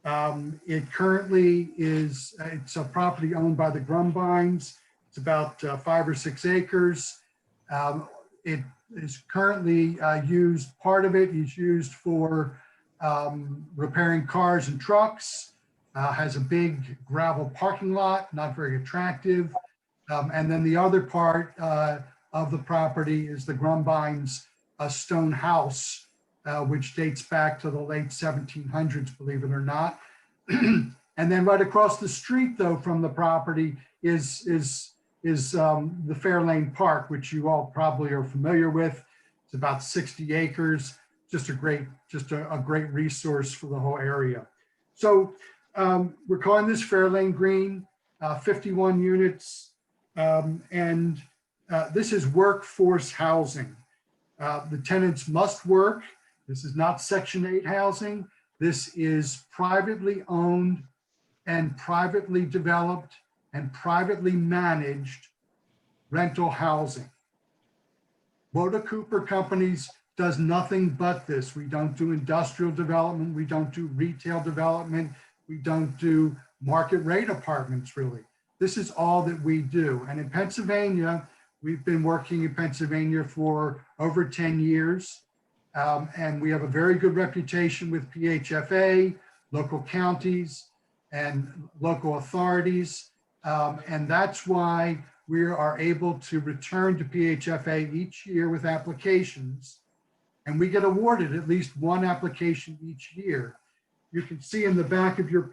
It currently is, it's a property owned by the Grumbines. It's about 5 or 6 acres. It is currently used, part of it is used for repairing cars and trucks, has a big gravel parking lot, not very attractive. And then the other part of the property is the Grumbines' stone house, which dates back to the late 1700s, believe it or not. And then right across the street, though, from the property is the Fairlane Park, which you all probably are familiar with. It's about 60 acres, just a great resource for the whole area. So we're calling this Fairlane Green, 51 units, and this is workforce housing. The tenants must work. This is not Section 8 housing. This is privately owned and privately developed and privately managed rental housing. Woda Cooper Companies does nothing but this. We don't do industrial development. We don't do retail development. We don't do market rate apartments, really. This is all that we do. And in Pennsylvania, we've been working in Pennsylvania for over 10 years. And we have a very good reputation with PHFA, local counties, and local authorities. And that's why we are able to return to PHFA each year with applications. And we get awarded at least one application each year. You can see in the back of your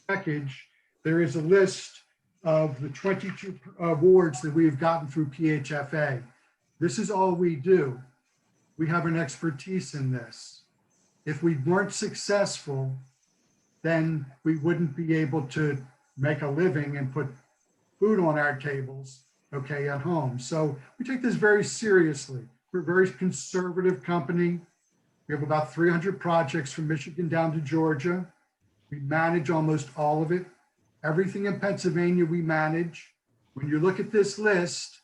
package, there is a list of the 22 awards that we've gotten through PHFA. This is all we do. We have an expertise in this. If we weren't successful, then we wouldn't be able to make a living and put food on our tables, okay, at home. So we take this very seriously. We're a very conservative company. We have about 300 projects from Michigan down to Georgia. We manage almost all of it. Everything in Pennsylvania we manage. When you look at this list,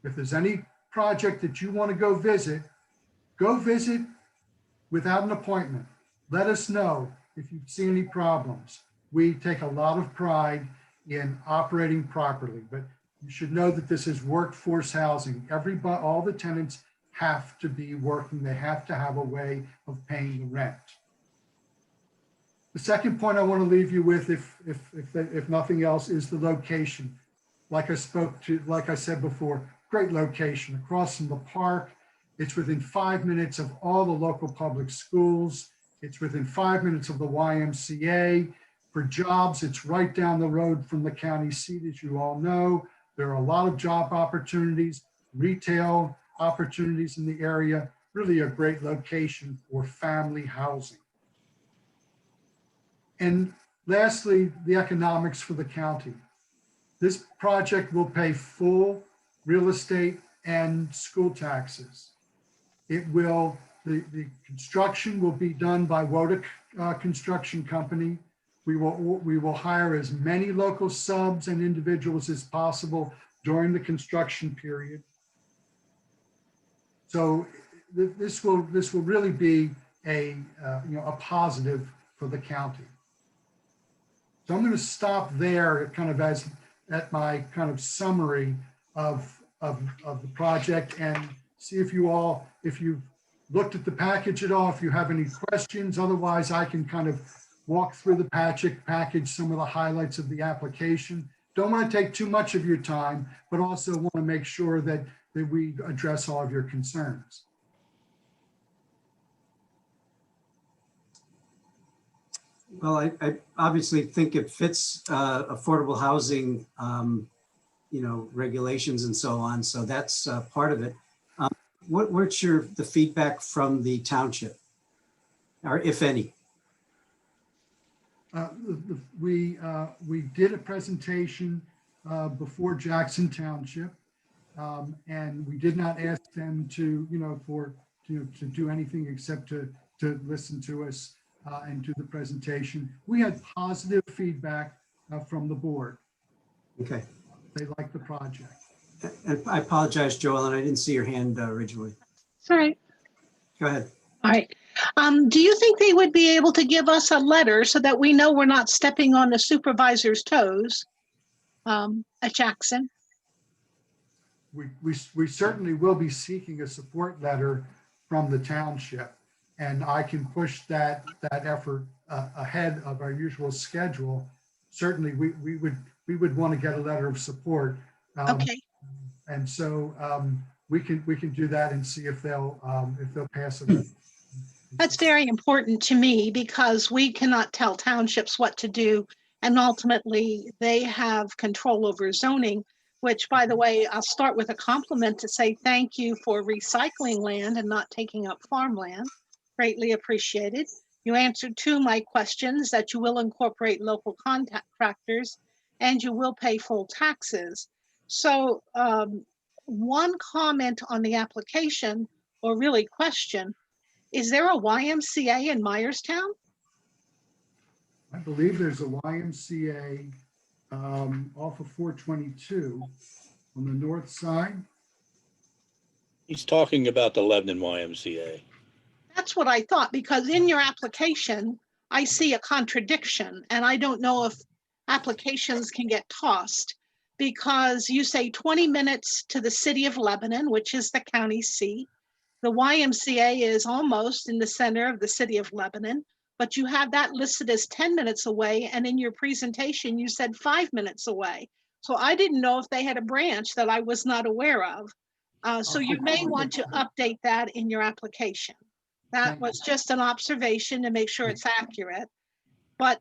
if there's any project that you want to go visit without an appointment. Let us know if you see any problems. We take a lot of pride in operating properly, but you should know that this is workforce housing. Everybody, all the tenants have to be working. They have to have a way of paying the rent. The second point I want to leave you with, if nothing else, is the location. Like I said before, great location across from the park. It's within 5 minutes of all the local public schools. It's within 5 minutes of the YMCA. For jobs, it's right down the road from the county seat, as you all know. There are a lot of job opportunities, retail opportunities in the area. Really a great location for family housing. And lastly, the economics for the county. This project will pay full real estate and school taxes. It will, the construction will be done by Woda Construction Company. We will hire as many local subs and individuals as possible during the construction period. So this will really be a positive for the county. So I'm going to stop there, kind of at my kind of summary of the project, and see if you've looked at the package at all, if you have any questions. Otherwise, I can kind of walk through the package, some of the highlights of the application. Don't want to take too much of your time, but also want to make sure that we address all of your concerns. Well, I obviously think it fits affordable housing, regulations and so on. So that's part of it. What's the feedback from the township, or if any? We did a presentation before Jackson Township, and we did not ask them to do anything except to listen to us and do the presentation. We had positive feedback from the board. Okay. They liked the project. And I apologize, Joellen, I didn't see your hand originally. Sorry. Go ahead. All right. Do you think they would be able to give us a letter so that we know we're not stepping on the supervisor's toes at Jackson? We certainly will be seeking a support letter from the township, and I can push that effort ahead of our usual schedule. Certainly, we would want to get a letter of support. Okay. And so we can do that and see if they'll pass it. That's very important to me because we cannot tell townships what to do, and ultimately they have control over zoning, which, by the way, I'll start with a compliment to say thank you for recycling land and not taking up farmland. Greatly appreciated. You answered two of my questions, that you will incorporate local contractors and you will pay full taxes. So one comment on the application, or really question, is there a YMCA in Myerstown? I believe there's a YMCA off of 422 on the north side. He's talking about the Lebanon YMCA. That's what I thought, because in your application, I see a contradiction, and I don't know if applications can get tossed, because you say 20 minutes to the city of Lebanon, which is the county seat. The YMCA is almost in the center of the city of Lebanon, but you have that listed as 10 minutes away, and in your presentation, you said 5 minutes away. So I didn't know if they had a branch that I was not aware of. So you may want to update that in your application. That was just an observation to make sure it's accurate. But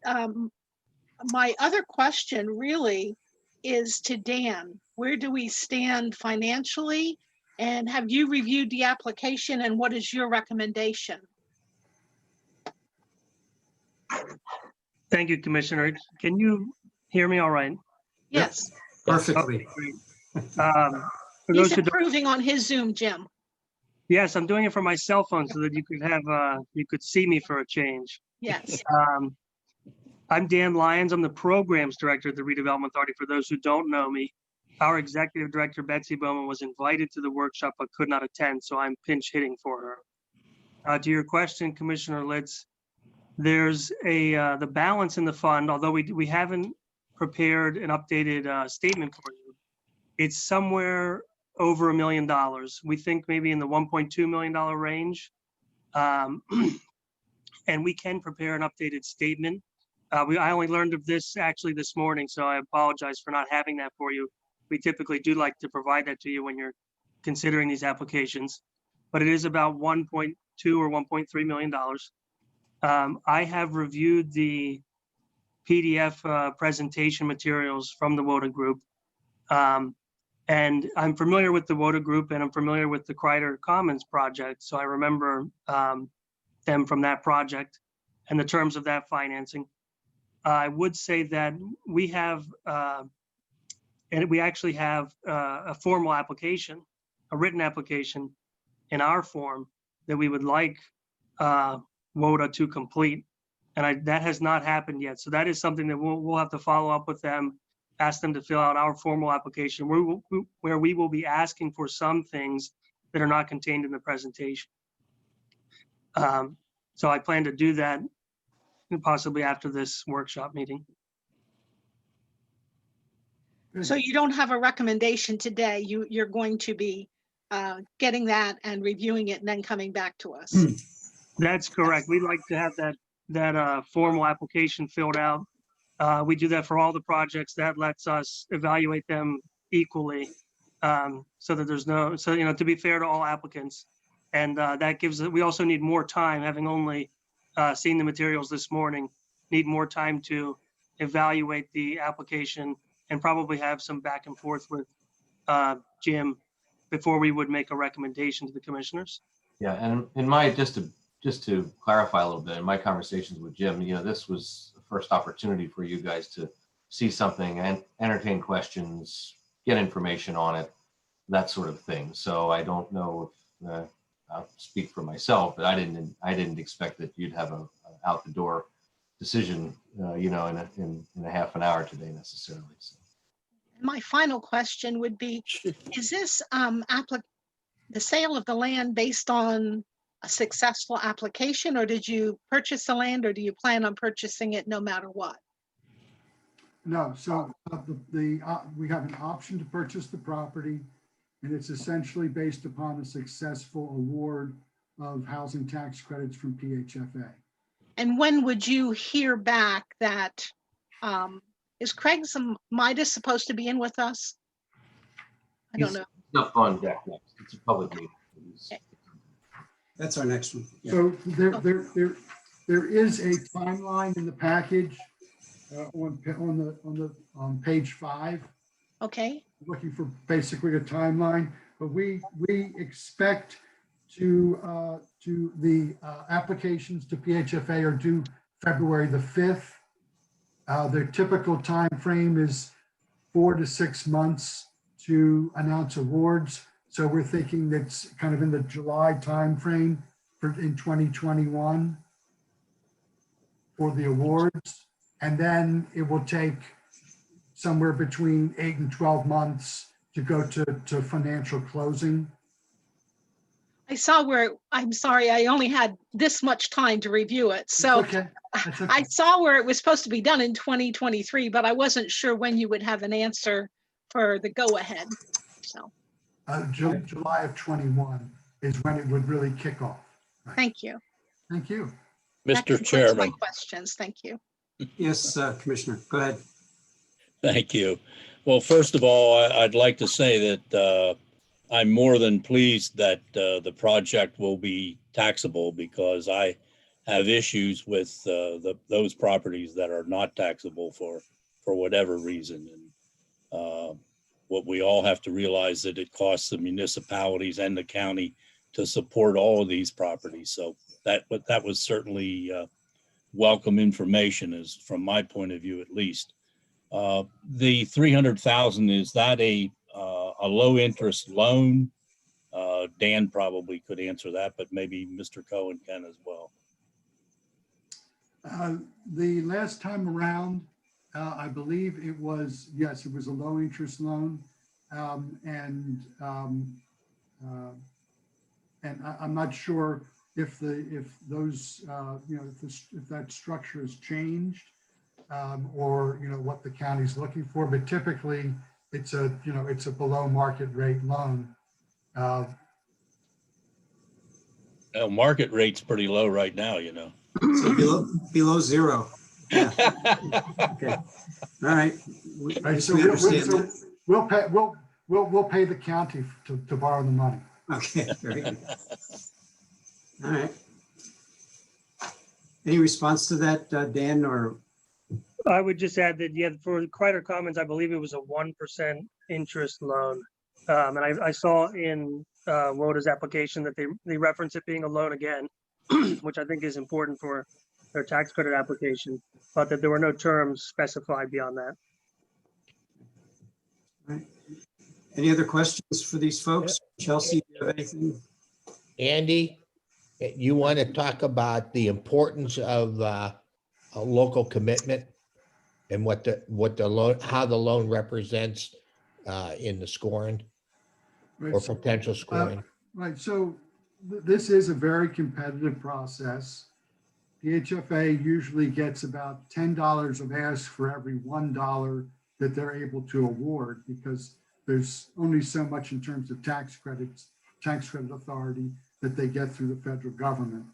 my other question really is to Dan. Where do we stand financially? And have you reviewed the application, and what is your recommendation? Thank you, Commissioner. Can you hear me all right? Yes. Perfectly. For He's those who don't, improving on his Zoom, Jim. yes, I'm doing it from my cell phone so that you could have you could see me for a change. Yes. I'm Dan Lyons. I'm the programs director at the Redevelopment Authority. For those who don't know me, our executive director, Betsy Bowman, was invited to the workshop but could not attend, so I'm pinch hitting for her. To your question, Commissioner Litz, there's the balance in the fund, although we haven't prepared an updated statement for you, it's somewhere over $1 million. We think maybe in the $1.2 million range. And we can prepare an updated statement. I only learned of this actually this morning, so I apologize for not having that for you. We typically do like to provide that to you when you're considering these applications, but it is about 1.2 or $1.3 million. I have reviewed the PDF presentation materials from the Woda Group. And I'm familiar with the Woda Group, and I'm familiar with the Kreider Commons project. So I remember them from that project and the terms of that financing. I would say that we have, and we actually have a formal application, a written application in our form that we would like Woda to complete. And that has not happened yet. So that is something that we'll have to follow up with them, ask them to fill out our formal application where we will be asking for some things that are not contained in the presentation. So I plan to do that possibly after this workshop meeting. So you don't have a recommendation today. You're going to be getting that and reviewing it and then coming back to us. That's correct. We'd like to have that formal application filled out. We do that for all the projects. That lets us evaluate them equally, so that there's no, so, you know, to be fair to all applicants. And that gives, we also need more time, having only seen the materials this morning, need more time to evaluate the application and probably have some back and forth with Jim before we would make a recommendation to the commissioners. Yeah, and in my, just to clarify a little bit, in my conversations with Jim, you know, this was the first opportunity for you guys to see something and entertain questions, get information on it, that sort of thing. So I don't know if I'll speak for myself, but I didn't expect that you'd have a out the door decision, you know, in a half an hour today necessarily. So. My final question would be, is this the sale of the land based on a successful application, or did you purchase the land, or do you plan on purchasing it no matter what? No, so we have an option to purchase the property, and it's essentially based upon a successful award of housing tax credits from PHFA. And when would you hear back that, is Crag Zemitis supposed to be in with us? I don't know. Up on deck next. It's a public meeting. That's our next one. Yeah. So there is a timeline in the package on page 5. Okay, Looking for basically a timeline, but we expect to the applications to PHFA are due February the 5th. Their typical time frame is 4 to 6 months to announce awards. So we're thinking that's kind of in the July timeframe in 2021 for the awards. And then it will take somewhere between 8 and 12 months to go to financial closing. I saw where, I'm sorry, I only had this much time to review it. So Okay, that's okay. I saw where it was supposed to be done in 2023, but I wasn't sure when you would have an answer for the go-ahead. So July of 21 is when it would really kick off. Right. thank you. Thank you. That Mr. concludes Chairman, my questions. Thank you. Yes, Commissioner, go ahead. thank you. Well, first of all, I'd like to say that I'm more than pleased that the project will be taxable, because I have issues with those properties that are not taxable for whatever reason. And what we all have to realize that it costs the municipalities and the county to support all of these properties. So that was certainly welcome information, is from my point of view, at least. The 300,000, is that a low interest loan? Dan probably could answer that, but maybe Mr. Cohen can as well. The last time around, I believe it was, yes, it was a low interest loan. And I'm not sure if those, if that structure has changed, or, what the county's looking for, but typically it's a below market rate loan. Market rate's pretty low right now, So below zero. Yeah. Okay. All right. Right, so We understand that. we'll pay the county to borrow the money. Okay, very good. All right. Any response to that, Dan, or? I would just add that, yeah, for Kreider Commons, I believe it was a 1% interest loan. And I saw in Woda's application that they reference it being a loan again, which I think is important for their tax credit application, but that there were no terms specified beyond that. All right. Any other questions for these folks? Chelsea, do you have anything? Andy, you want to talk about the importance of a local commitment and what the loan, how the loan represents in the scoring Right, or potential scoring? right, so this is a very competitive process. The HFA usually gets about $10 of ask for every $1 that they're able to award, because there's only so much in terms of tax credit authority that they get through the federal government.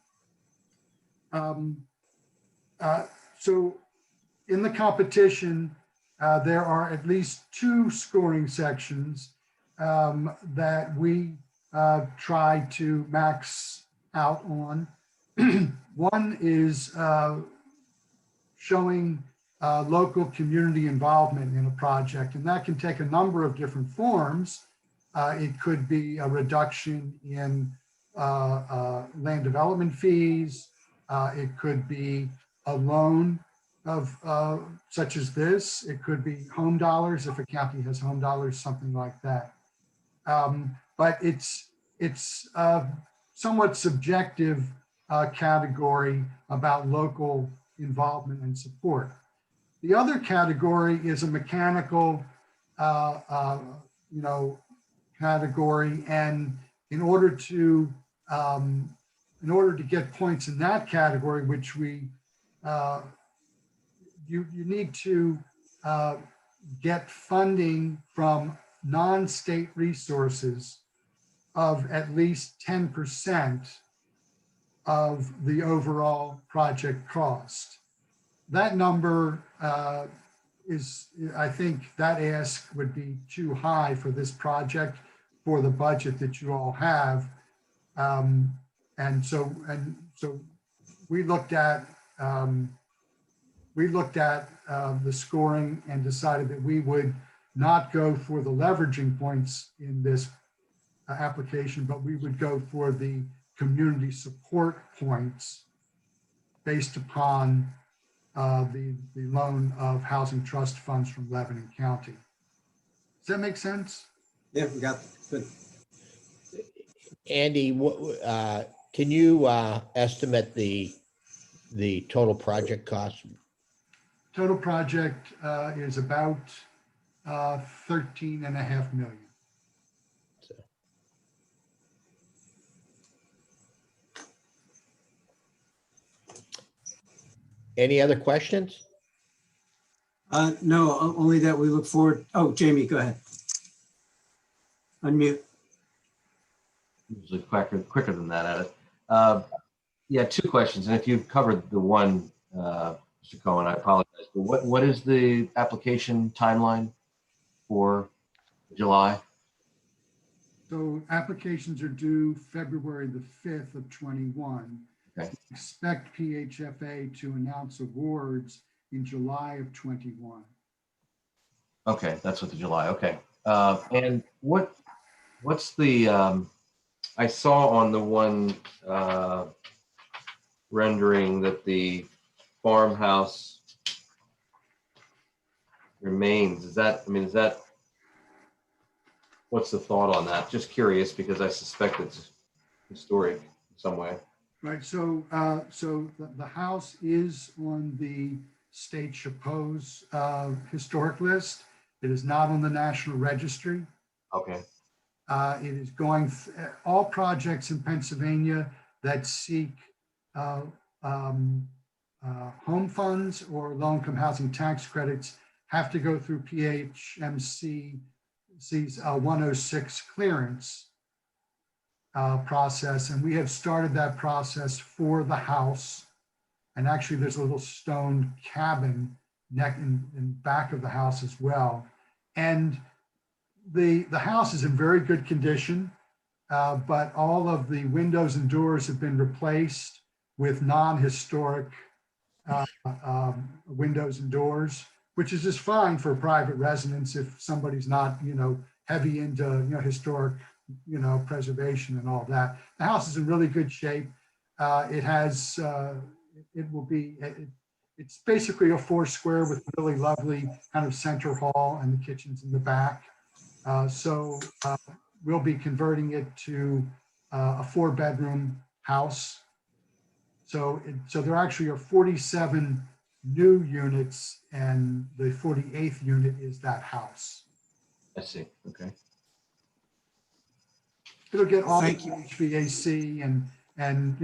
So in the competition, there are at least 2 scoring sections that we try to max out on. One is showing local community involvement in a project, and that can take a number of different forms. It could be a reduction in land development fees. It could be a loan of such as this. It could be home dollars if a county has home dollars, something like that. But it's somewhat subjective category about local involvement and support. The other category is a mechanical, category, and in order to in order to get points in that category, which we, you need to get funding from non-state resources of at least 10% of the overall project cost. That number is, I think that ask would be too high for this project for the budget that you all have. And so we looked at the scoring and decided that we would not go for the leveraging points in this application, but we would go for the community support points based upon the loan of housing trust funds from Lebanon County. Does that make sense? Yeah, we got good. Andy, can you estimate the total project cost? Total project is about 13.5 million. Any other questions? No, only that we look forward. Oh, Jamie, go ahead. Unmute. Usually quicker than that at it. Yeah, two questions. And if you've covered the one, Mr. Cohen, I apologize. But what is the application timeline for July? So applications are due February the 5th of 21. Okay. Expect PHFA to announce awards in July of 21. Okay, that's with the July. Okay. And what's the, I saw on the one rendering that the farmhouse remains. Is that, what's the thought on that? Just curious, because I suspect it's historic in some way. Right, so the house is on the state Chapeau's historic list. It is not on the National Registry. Okay. It is going, all projects in Pennsylvania that seek home funds or low-income housing tax credits have to go through PHMC's 106 clearance process, and we have started that process for the house. And actually, there's a little stone cabin in back of the house as well. And the house is in very good condition, but all of the windows and doors have been replaced with non-historic windows and doors, which is just fine for a private residence if somebody's not, heavy into, historic, preservation and all that. The house is in really good shape. It has, it's basically a 4 square with really lovely kind of center hall, and the kitchen's in the back. So we'll be converting it to a 4-bedroom house. So there actually are 47 new units, and the 48th unit is that house. I see. Okay. It'll get all the Thank you. HVAC and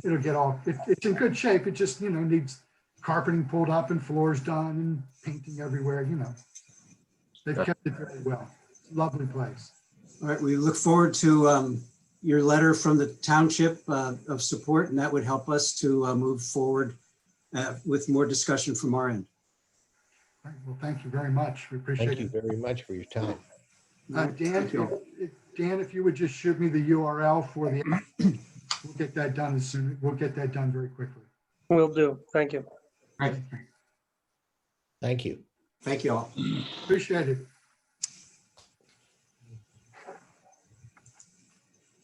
it'll get all, it's in good shape. It just, needs carpeting pulled up and floors done and painting everywhere, They've kept it very well. Lovely place. All right, we look forward to your letter from the township of support, and that would help us to move forward with more discussion from our end. All right, well, thank you very much. We appreciate Thank you it. very much for your time. Dan, if you would just shoot me the URL for the, we'll get that done we'll get that done very quickly. Will do. Thank you. Great. Thank you. Thank you all. Appreciate it.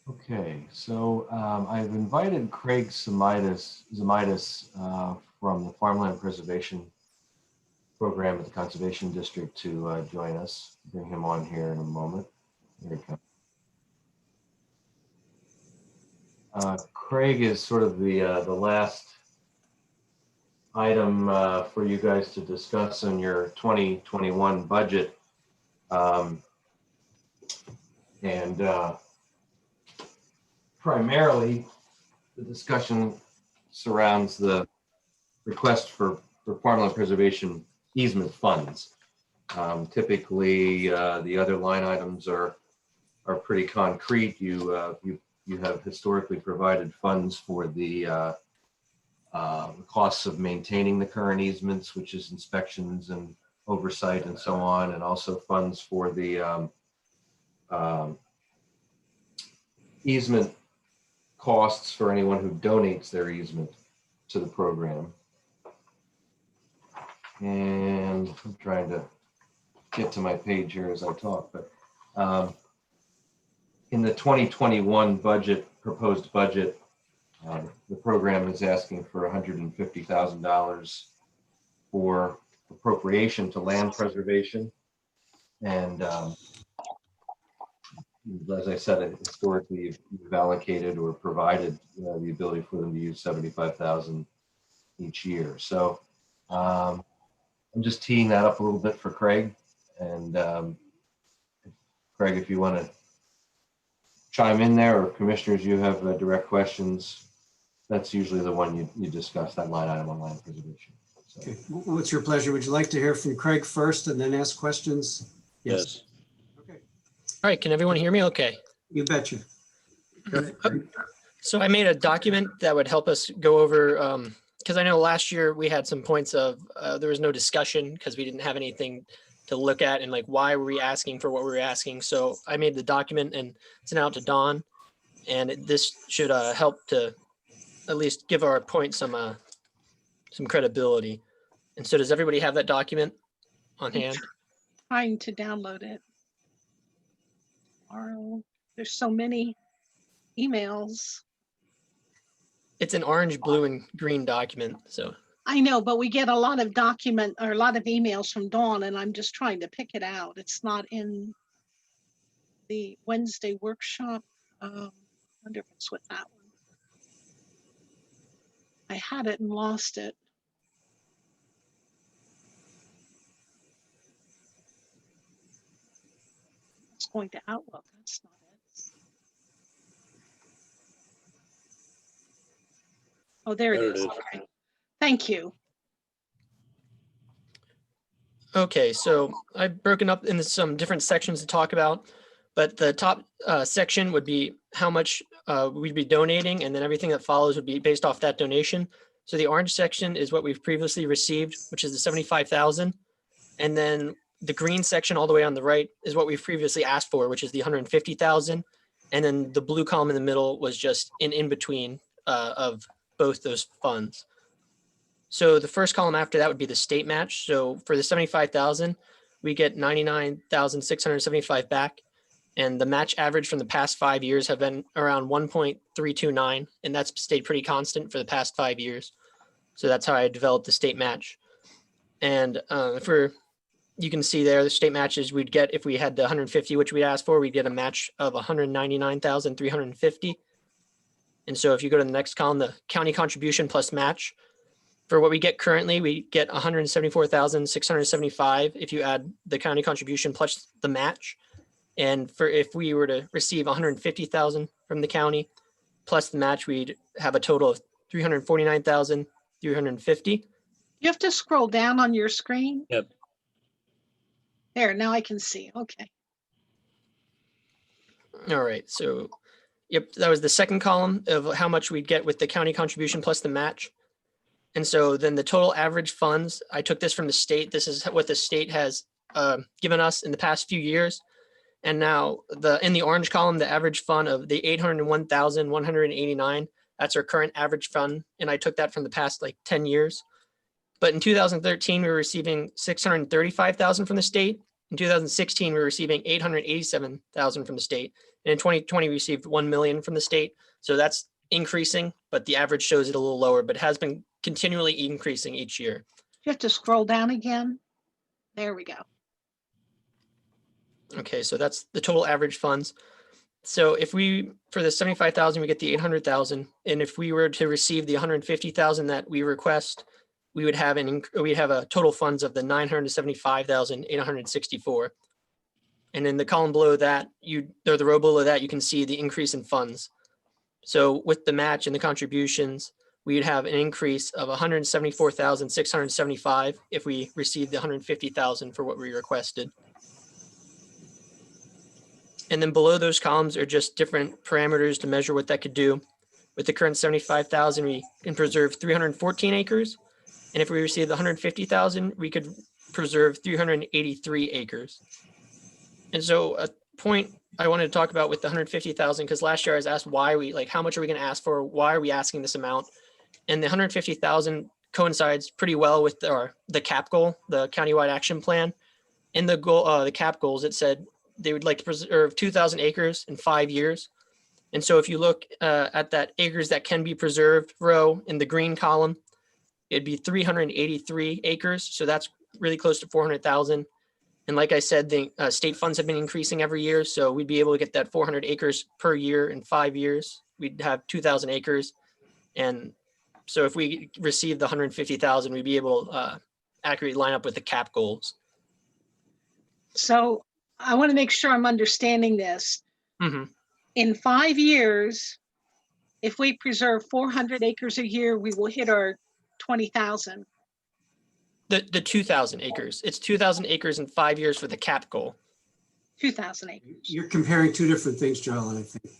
Okay, so I've invited Crag Zemitis from the Farmland Preservation Program at the Conservation District to join us. Bring him on here in a moment. Here he comes. Craig is sort of the last item for you guys to discuss on your 2021 budget. Primarily, the discussion surrounds the request for farmland preservation easement funds. Typically, the other line items are pretty concrete. You have historically provided funds for the costs of maintaining the current easements, which is inspections and oversight and so on, and also funds for the easement costs for anyone who donates their easement to the program. And I'm trying to get to my page here as I talk, but in the 2021 budget, proposed budget, the program is asking for $150,000 for appropriation to land preservation. And as I said, historically, you've allocated or provided the ability for them to use $75,000 each year. So I'm just teeing that up a little bit for Craig. And Craig, if you want to chime in there, or commissioners, you have direct questions, that's usually the one you discuss, that line item on land preservation. So. Okay. What's your pleasure? Would you like to hear from Craig first and then ask questions? Yes. Okay. All right, can everyone hear me okay? You betcha. So I made a document that would help us go over, because I know last year we had some points of, there was no discussion because we didn't have anything to look at and like, why were we asking for what we were asking? So I made the document and sent it out to Dawn, and this should help to at least give our point some credibility. And so does everybody have that document on hand? Trying to download it. There's so many emails. It's an orange, blue, and green document. So I know, but we get a lot of emails from Dawn, and I'm just trying to pick it out. It's not in the Wednesday workshop. I wonder if it's with that one. I had it and lost it. It's going to Outlook. That's not it. Oh, there it is. Okay. Thank you. okay, so I've broken up into some different sections to talk about, but the top section would be how much we'd be donating, and then everything that follows would be based off that donation. So the orange section is what we've previously received, which is the 75,000. And then the green section all the way on the right is what we've previously asked for, which is the 150,000. And then the blue column in the middle was just in between of both those funds. So the first column after that would be the state match. So for the 75,000, we get 99,675 back. And the match average from the past 5 years have been around 1.329. And that's stayed pretty constant for the past 5 years. So that's how I developed the state match. And you can see there, the state matches we'd get if we had the 150, which we asked for, we'd get a match of 199,350. And so if you go to the next column, the county contribution plus match, for what we get currently, we get 174,675 if you add the county contribution plus the match. And for if we were to receive 150,000 from the county plus the match, we'd have a total of 349,350. You have to scroll down on your screen. Yep. There, now I can see. Okay. All right, so yep, that was the second column of how much we'd get with the county contribution plus the match. And so then the total average funds, I took this from the state. This is what the state has given us in the past few years. And now in the orange column, the average fund of the 801,189, that's our current average fund. And I took that from the past like 10 years. But in 2013, we were receiving 635,000 from the state. In 2016, we were receiving 887,000 from the state. And in 2020, we received 1 million from the state. So that's increasing, but the average shows it a little lower, but has been continually increasing each year. You have to scroll down again. There we go. Okay, so that's the total average funds. So if we, for the 75,000, we get the 800,000. And if we were to receive the 150,000 that we request, we would have a total funds of the 975,864. And in the column below that, or the row below that, you can see the increase in funds. So with the match and the contributions, we'd have an increase of 174,675 if we received the 150,000 for what we requested. And then below those columns are just different parameters to measure what that could do. With the current 75,000, we can preserve 314 acres. And if we receive the 150,000, we could preserve 383 acres. And so a point I wanted to talk about with the 150,000, because last year I was asked why how much are we going to ask for? Why are we asking this amount? And the 150,000 coincides pretty well with the cap goal, the countywide action plan. In the goal, the cap goals, it said they would like to preserve 2,000 acres in 5 years. And so if you look at that acres that can be preserved row in the green column, it'd be 383 acres. So that's really close to 400,000. And like I said, the state funds have been increasing every year. So we'd be able to get that 400 acres per year in 5 years. We'd have 2,000 acres. And so if we receive the 150,000, we'd be able to accurately line up with the cap goals. So I want to make sure I'm understanding this. Mm-hmm. In 5 years, if we preserve 400 acres a year, we will hit our 20,000. The 2,000 acres. It's 2,000 acres in 5 years for the cap goal. 2,000 acres. You're comparing two different things, Joellen, I think.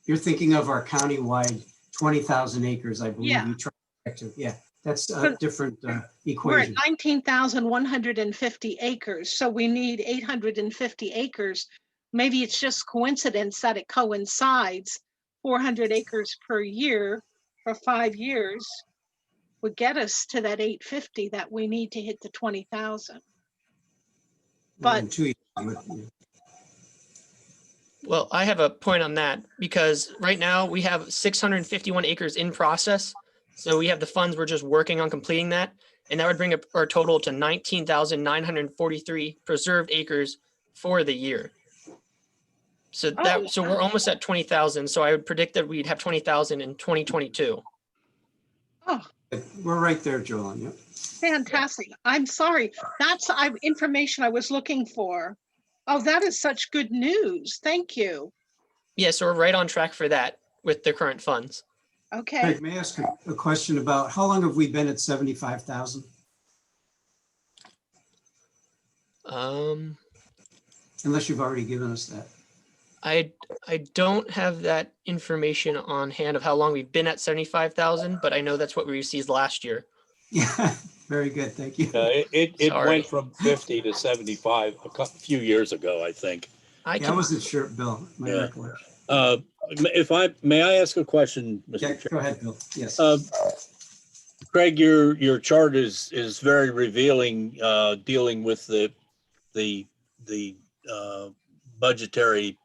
You're thinking of our countywide 20,000 acres, I believe. Yeah. You tried to, yeah, that's a different We're at equation. 19,150 acres, so we need 850 acres. Maybe it's just coincidence that it coincides. 400 acres per year for 5 years would get us to that 850 that we need to hit the 20,000. But In 2 years, yeah. Well, I have a point on that because right now we have 651 acres in process. So we have the funds, we're just working on completing that. And that would bring up our total to 19,943 preserved acres for the year. So so we're almost at 20,000. So I would predict that we'd have 20,000 in 2022. oh, We're right there, Joellen. Yep. fantastic. I'm sorry. That's information I was looking for. Oh, that is such good news. Thank you. Yeah, so we're right on track for that with the current funds. Okay. Craig, may I ask a question about how long have we been at 75,000? Unless you've already given us that. I don't have that information on hand of how long we've been at 75,000, but I know that's what we received last year. Yeah, very good. Thank you. It Sorry. went from 50 to 75 a few years ago, I think. I I wasn't sure, Bill. My Yeah. recollection. May I ask a question, Mr. Yeah, Chair? go ahead, Bill. Yes. Craig, your chart is very revealing, dealing with the budgetary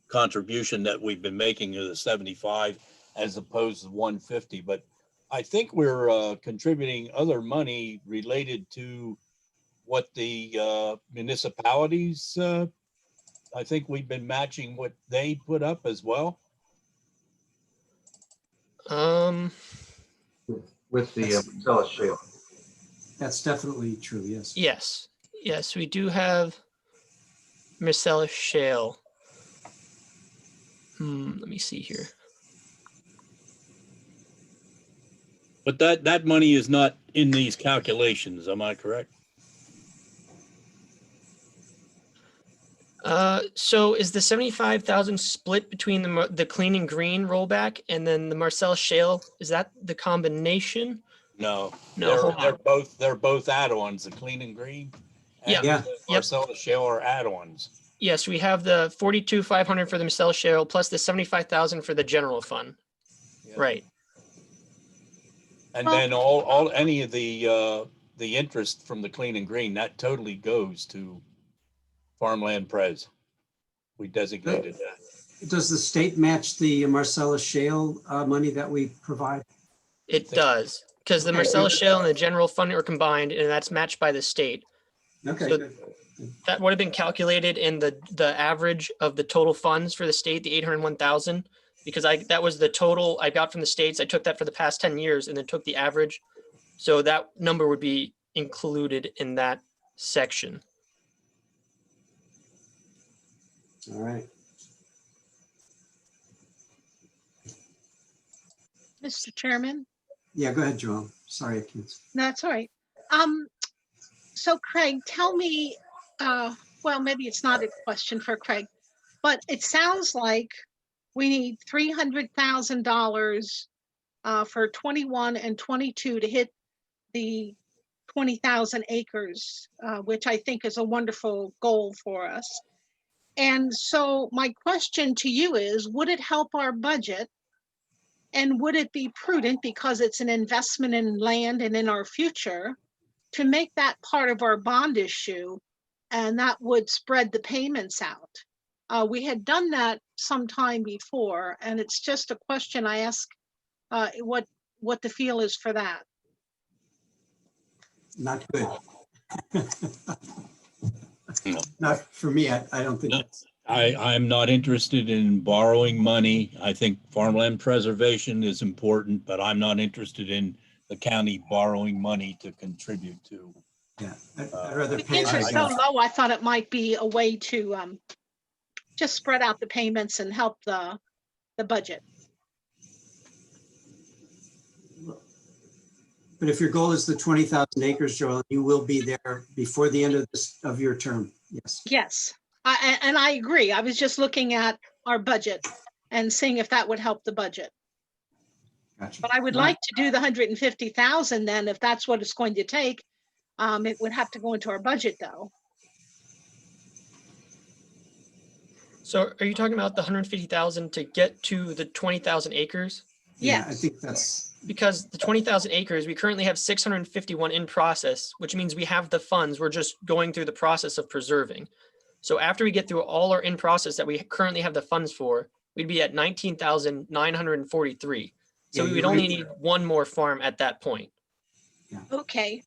contribution that we've been making to the 75 as opposed to 150. But I think we're contributing other money related to what the municipalities. I think we've been matching what they put up as well. With the Marcellus Shale. That's definitely true. Yes. Yes, we do have Marcellus Shale. Let me see here. But that money is not in these calculations. Am I correct? So is the 75,000 split between the Clean and Green rollback and then the Marcellus Shale? Is that the combination? No, No, they're both add-ons, the Clean and Green. And Yeah. the Marcellus Shale are add-ons. Yes, we have the 42,500 for the Marcellus Shale plus the 75,000 for the general fund. Yeah. Right. And then any of the interest from the Clean and Green, that totally goes to Farmland Pres. We designated that. Does the state match the Marcellus Shale money that we provide? It does, because the Okay. Marcellus Shale and the general fund are combined, and that's matched by the state. Okay. So- Good. That would have been calculated in the average of the total funds for the state, the 801,000, because that was the total I got from the states. I took that for the past 10 years and then took the average. So that number would be included in that section. All right. Mr. Chairman? Yeah, go ahead, Joel. Sorry, I can't. That's all right. So Craig, tell me, well, maybe it's not a question for Craig, but it sounds like we need $300,000 for 21 and 22 to hit the 20,000 acres, which I think is a wonderful goal for us. And so my question to you is, would it help our budget? And would it be prudent, because it's an investment in land and in our future, to make that part of our bond issue, and that would spread the payments out? We had done that sometime before, and it's just a question I ask, what the feel is for that. Not good. No. Not for me. I don't think No. that's. I'm not interested in borrowing money. I think farmland preservation is important, but I'm not interested in the county borrowing money to contribute to. Yeah, I'd rather The pay. interest so low, I thought it might be a way to just spread out the payments and help the budget. But if your goal is the 20,000 acres, Joel, you will be there before the end of your term. Yes. Yes, and I agree. I was just looking at our budget and seeing if that would help the budget. Gotcha. But I would like to do the 150,000 then, if that's what it's going to take. It would have to go into our budget though. So are you talking about the 150,000 to get to the 20,000 acres? Yeah, I Yes. think that's. Because the 20,000 acres, we currently have 651 in process, which means we have the funds. We're just going through the process of preserving. So after we get through all our in process that we currently have the funds for, we'd be at 19,943. So Yeah, we would you're only right. need one more farm at that point. Okay.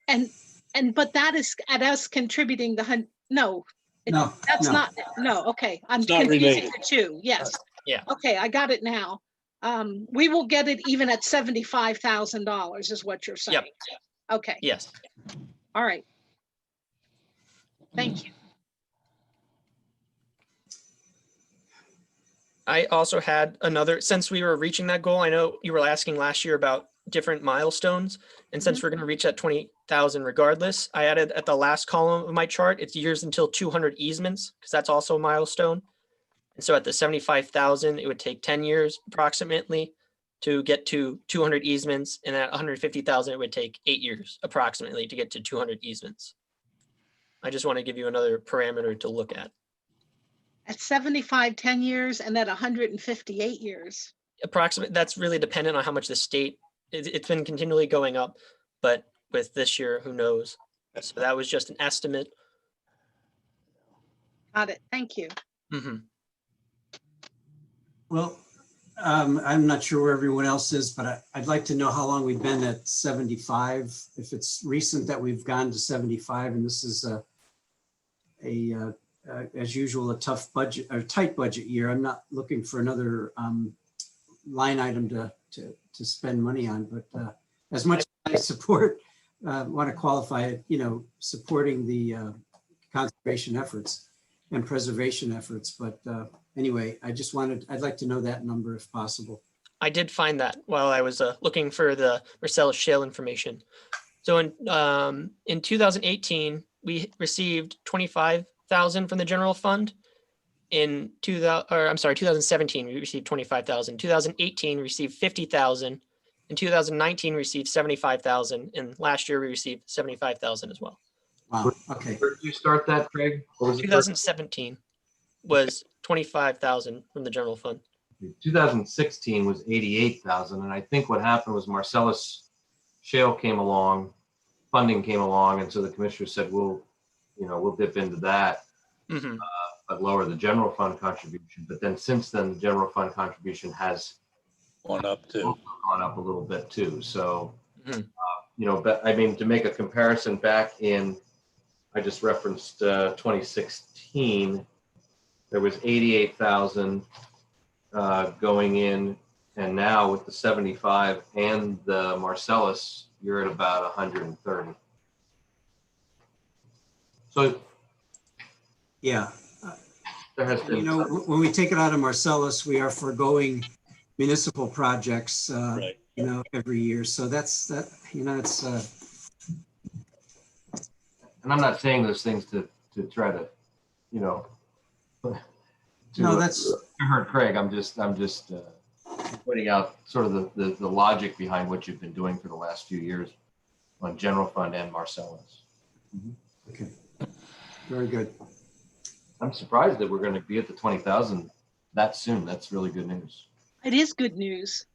And but that is at us contributing no. No, That's no. not, no, okay. I'm It's not confusing related. the two, yes. Yeah. Okay, I got it now. We will get it even at $75,000 is what you're saying. Yep. Okay, Yes. all right. Thank you. I also had another, since we were reaching that goal, I know you were asking last year about different milestones. And since we're going to reach that 20,000 regardless, I added at the last column of my chart, it's years until 200 easements, because that's also a milestone. And so at the 75,000, it would take 10 years approximately to get to 200 easements. And at 150,000, it would take 8 years approximately to get to 200 easements. I just want to give you another parameter to look at. At 75, 10 years, and at 158 years. Approximate, that's really dependent on how much the state, it's been continually going up, but with this year, who knows? So that was just an estimate. Got it, thank you. Mhm. Well, I'm not sure where everyone else is, but I'd like to know how long we've been at 75. If it's recent that we've gone to 75, and this is as usual, a tough budget or tight budget year. I'm not looking for another line item to spend money on, but as much as I support, want to qualify it, supporting the conservation efforts and preservation efforts. But anyway, I'd like to know that number if possible. I did find that while I was looking for the Marcellus Shale information. So in 2018, we received 25,000 from the general fund. In 2017, we received 25,000. 2018, we received 50,000. In 2019, we received 75,000. And last year, we received 75,000 as well. Wow. Okay. Where did you start that, Craig? What was the first- 2017 was 25,000 from the general fund. 2016 was 88,000. And I think what happened was Marcellus Shale came along, funding came along. And so the commissioner said, we'll dip into that. Mhm. But lower the general fund contribution. But then since then, the general fund contribution has One up to. gone up a little bit too. So, Mhm. but I mean, to make a comparison back in, I just referenced 2016, there was 88,000 going in. And now with the 75 and the Marcellus, you're at about 130. So Yeah. there has been some- When we take it out of Marcellus, we are foregoing municipal projects, Right. every year. So that's, it's, And I'm not saying those things to try to, you know, to no, that's, hurt Craig. I'm just pointing out sort of the logic behind what you've been doing for the last few years on general fund and Marcellus. okay. Very good. I'm surprised that we're going to be at the 20,000 that soon. That's really good news. It is good news.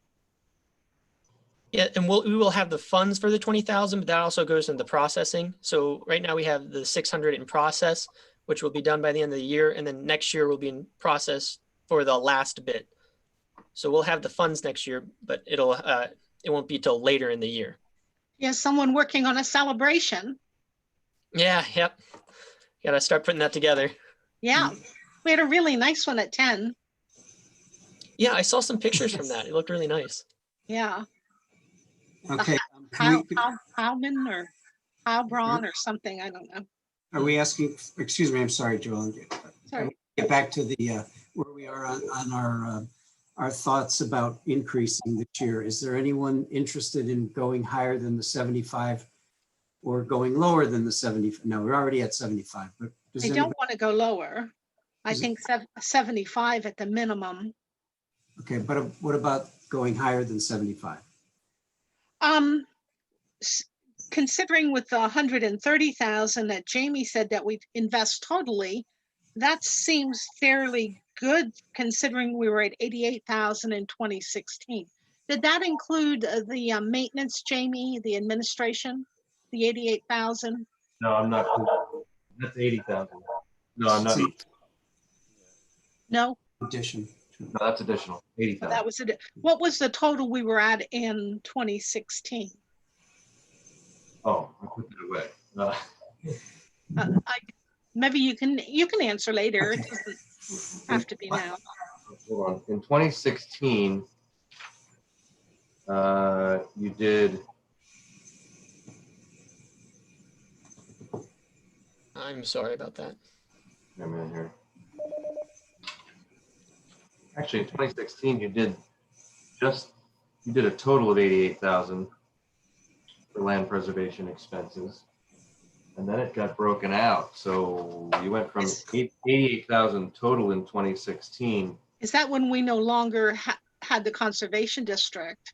Yeah, and we will have the funds for the 20,000, but that also goes into the processing. So right now we have the 600 in process, which will be done by the end of the year. And then next year will be in process for the last bit. So we'll have the funds next year, but it won't be till later in the year. Yes, someone working on a celebration. Yeah, yep. Got to start putting that together. Yeah, we had a really nice one at 10. Yeah, I saw some pictures from that. It looked really nice. Yeah, Okay. Halman or Halbron or something, I don't know. Are we asking, excuse me, I'm sorry, Joel. Sorry. Get back to the, where we are on our thoughts about increasing this year. Is there anyone interested in going higher than the 75 or going lower than the 70? No, we're already at 75, but does I anybody, don't want to go lower. I Is it- think 75 at the minimum. okay, but what about going higher than 75? Considering with the 130,000 that Jamie said that we invest totally, that seems fairly good considering we were at 88,000 in 2016. Did that include the maintenance, Jamie, the administration, the 88,000? No, I'm not. That's 80,000. No, I'm not. No, Addition. No, that's additional. 80,000. that was it. What was the total we were at in 2016? Oh, I put that away. Maybe you can answer later. Okay. It doesn't have to be now. Hold on. In 2016, you did. I'm sorry about that. Wait a minute here. Actually, in 2016, you did a total of 88,000 for land preservation expenses, and then it got broken out. So you went from 88,000 total in 2016. Is that when we no longer had the conservation district?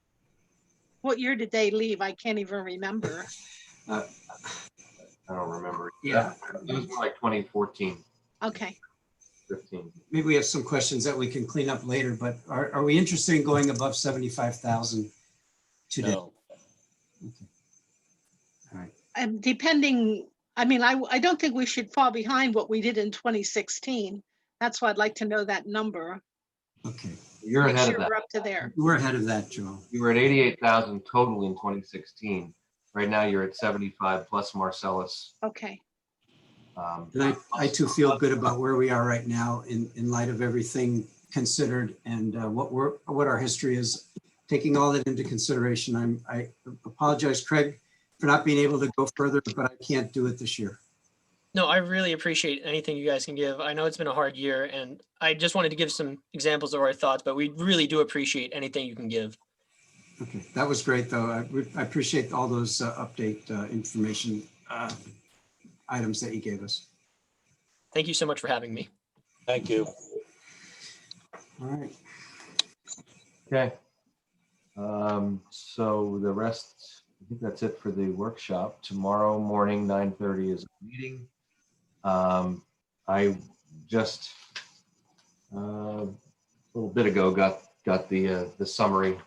What year did they leave? I can't even remember. I don't remember. Yeah. It was more like 2014, Okay. 15. Maybe we have some questions that we can clean up later, but are we interested in going above 75,000 today? No. Okay. All right. And depending, I mean, I don't think we should fall behind what we did in 2016. That's why I'd like to know that number. Okay. You're Make ahead sure of that. we're up to there. We're ahead of that, Joel. You were at 88,000 total in 2016. Right now, you're at 75 plus Marcellus. Okay. And I too feel good about where we are right now in light of everything considered and what our history is. Taking all that into consideration, I apologize, Craig, for not being able to go further, but I can't do it this year. No, I really appreciate anything you guys can give. I know it's been a hard year, and I just wanted to give some examples of our thoughts, but we really do appreciate anything you can give. Okay, that was great, though. I appreciate all those update information items that you gave us. Thank you so much for having me. Thank you. All right. Okay. So the rest, I think that's it for the workshop. Tomorrow morning, 9:30 is a meeting. I just a little bit ago got the summary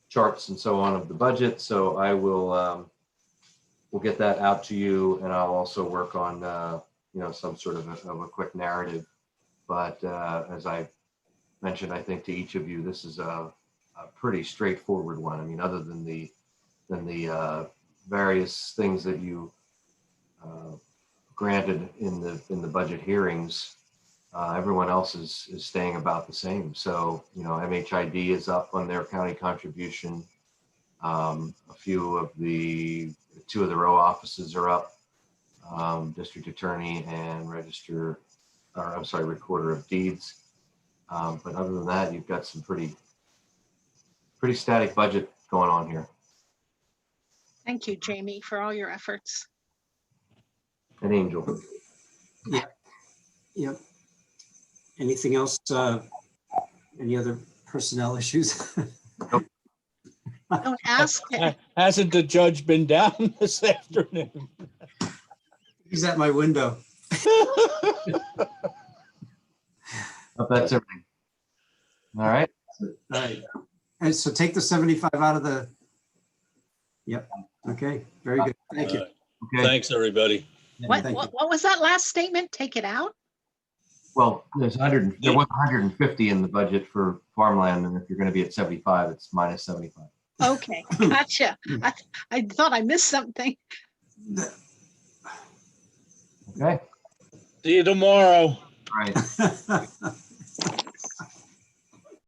charts and so on of the budget. So I will we'll get that out to you, and I'll also work on some sort of a quick narrative. But as I mentioned, I think to each of you, this is a pretty straightforward one. I mean, other than the various things that you granted in the budget hearings, everyone else is staying about the same. So, MHID is up on their county contribution. Two of the row offices are up, district attorney and recorder of deeds. But other than that, you've got some pretty pretty static budget going on here. Thank you, Jamie, for all your efforts. An angel. Yep. Anything else? Any other personnel issues? Don't ask. Hasn't the judge been down this afternoon? He's at my window. But that's everything. All right. All right. And so take the 75 out of the, yep. Okay, very good. Thank you. Okay. Thanks, everybody. What Thank you. was that last statement? Take it out? Well, there was 150 in the budget for farmland, and if you're going to be at 75, it's minus 75. Okay, gotcha. I thought I missed something. Okay. See you tomorrow. All right.